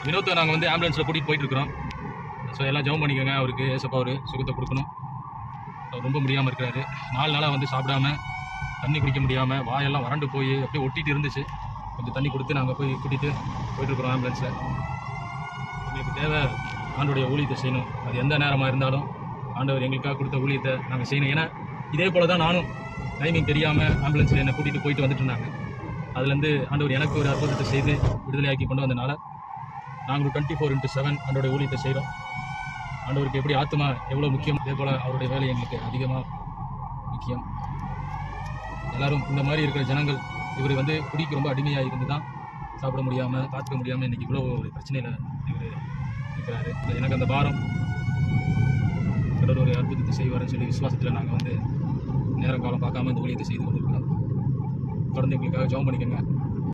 வினோத்தை நாங்கள் வந்து ஆம்புலன்ஸில் கூட்டிகிட்டு போயிட்டுருக்குறோம். ஸோ எல்லாம் ஜெபம் பண்ணிக்கோங்க. அவருக்கு ஏசப்பா அவர் சுகத்தை கொடுக்கணும். அவர் ரொம்ப முடியாமல் இருக்கிறாரு. 4 நாளாக வந்து சாப்பிடாம தண்ணி குடிக்க முடியாமல் வாயெல்லாம் வறண்டு போய் அப்படியே ஒட்டிகிட்டு இருந்துச்சு. கொஞ்சம் தண்ணி கொடுத்து நாங்கள் போய் கூட்டிகிட்டு போயிட்டுருக்குறோம் ஆம்புலன்ஸில். எங்களுக்கு தேவை ஆண்டோடைய ஊழியத்தை செய்யணும். அது எந்த நேரமாக இருந்தாலும் ஆண்டவர் எங்களுக்காக கொடுத்த ஊழியத்தை நாங்கள் செய்யணும். ஏன்னா இதே போல் தான் நானும் டைமிங் தெரியாமல் ஆம்புலன்ஸில் என்னை கூட்டிகிட்டு போயிட்டு வந்துட்டு இருந்தாங்க. அதுலேருந்து ஆண்டவர் எனக்கு ஒரு அற்புதத்தை செய்து விடுதலையாக்கி கொண்டு வந்தனால நாங்கள் 24/7 ஆண்டோடைய ஊழியத்தை செய்கிறோம். ஆண்டவருக்கு எப்படி ஆத்மா எவ்வளோ முக்கியம், அதே போல் அவருடைய வேலை எங்களுக்கு அதிகமாக முக்கியம். எல்லோரும் இந்த மாதிரி இருக்கிற ஜனங்கள் இவர் வந்து குடிக்கு ரொம்ப அடிமையாக இருந்து தான் சாப்பிட முடியாமல் பார்த்துக்க முடியாமல் இன்றைக்கி இவ்வளோ ஒரு பிரச்சனையில் இவர் இருக்கிறாரு. எனக்கு அந்த பாரம் கடவுள் ஒரு அற்புதத்தை செய்வார்னு சொல்லி விசுவாசத்தில் நாங்கள் வந்து நேரம் காலம் பார்க்காம இந்த ஊழியத்தை செய்து கொண்டிருக்கிறோம். தொடர்ந்து எங்களுக்காக ஜெபம் பண்ணிக்கோங்க.